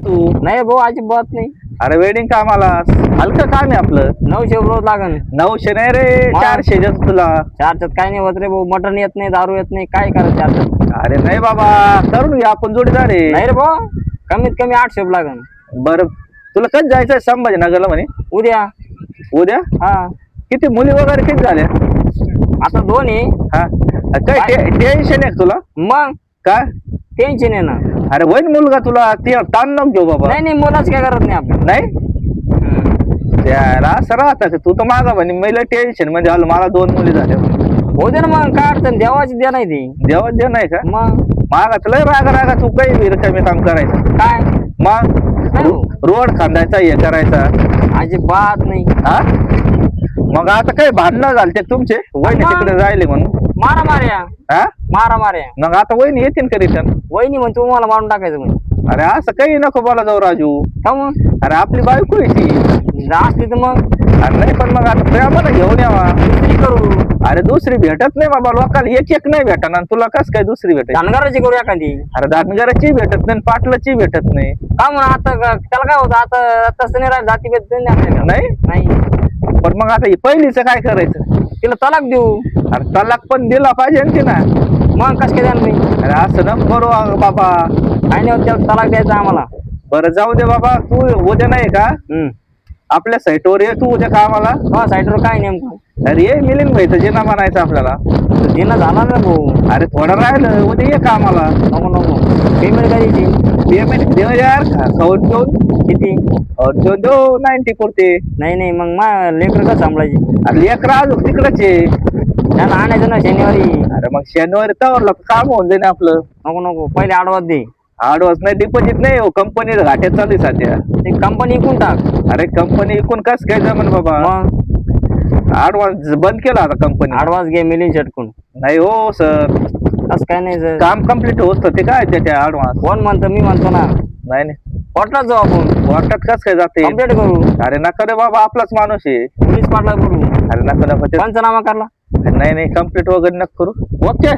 तू नाही भाऊ अजिबात नाही. अरे वेडिंग कामाला हलकं काम आहे आपलं. 900 रोज लागन. 900 नाही रे, मग? 400 देतो तुला. चारच्यात काय नाही होत रे भाऊ, मटण येत नाही, दारू येत नाही, काय करायचं चारच्यात? अरे नाही बाबा, करून घ्या आपण जोडीदार आहे. नाही रे भाऊ, कमीत कमी 800 लागन. बरं तुला कधी जायचंय संभाजीनगरला म्हणे? उद्या. उद्या? हा किती मुली वगैरे किती झाल्या? आता 2 आहे. हा काय टेन्शन आहे का तुला? मग काय टेन्शन आहे ना. अरे होईन मुलगा तुला, ते ताण नको घेऊ बाबा. नाही नाही, मुलाच काय करत नाही आपण. नाही यार असं राहतात. तू तर मागा म्हणे मला टेन्शन म्हणजे आलं, मला 2 मुली झाल्या. हो दे ना मग, काय अडचण, देवाची द्या नाही ती. देवा दे नाही का मग मागा तुला रागा तू काही रिकामी काम करायचं काय मग नाही हो. रोड खांदायचा हे करायचा. अजिबात नाही. हा मग आता काही भांडणं झालते तुमचे वहिनी मग? तिकडे राहिले म्हणून? मारा मार्या. हा मारा मार्या. मग आता वहिनी येतील का रिटर्न? वहिनी म्हणतो तुम्हाला मारून टाकायचं म्हणे. अरे असं काही नको बोला जाऊ राजू. का मग अरे आपली बायको आहे ती. असली तर मग अरे नाही पण मग आता प्रेमाला घेऊन यावा. दुसरी करू. अरे दुसरी भेटत नाही बाबा, लोकांना एक नाही भेटणार आणि तुला कस काय दुसरी भेटेल? धनगराची करू एखादी. अरे दानगराची भेटत नाही, पाटलाची भेटत नाही. का म्हणून आता त्याला काय होतं, आता तसं नाही राहिलं, जाती भेट आपल्याला. नाही नाही पण मग आता पहिलीच काय करायचं? तिला तलाक देऊ. अरे तलाक पण दिला पाहिजे ना तिनं. मग कसं काय द्याल नाही? अरे असं नको करू बाबा. काय नाही होत, त्याला तलाक द्यायचा आम्हाला. बरं जाऊ दे बाबा, तू उद्या नाही का आपल्या साईटवर ये तू उद्या कामाला? हो साईडवर काय नेमकं? अरे ये मिलिंद भाई जिना म्हणायचं आपल्याला. दिना झाला ना भाऊ. अरे थोडं राहिलं, उद्या ये कामाला. नको नको, पेमेंट करायची. पेमेंट देऊ यार, खाऊन घेऊन किती? देऊ देऊ 90 पुरते. नाही नाही, मग लेकर का सांभाळायची? अरे लेकर अजून तिकडच आहे. त्यांना आणायचं ना शनिवारी. अरे मग शनिवारी तवरला काम होऊन जाईल आपलं. नको नको, पहिले आडवाच दे. ऍडव्हान्स नाही, डिपॉझिट नाही हो, कंपनी घाट्यात चालू आहे सध्या. ते कंपनी इकून टाक. अरे कंपनी इकून कस काय जमन बाबा? मग ऍडव्हान्स बंद केला आता कंपनी. ऍडव्हान्स घे मिलिंद झटकून. नाही हो सर, असं काय नाही सर. काम कम्प्लीट होत ते काय त्याच्या ऍडव्हान्स? कोण म्हणतो? मी म्हणतो ना. नाही नाही, कोर्टात जाऊ आपण, कोर्टात कस काय जाते? कंप्लेंट करू. अरे नका रे बाबा, आपलाच माणूस आहे. पोलीस पाटला करू. अरे नको नको पंचनामा करला. नाही नाही, कम्प्लीट वगैरे नको करू. ओके.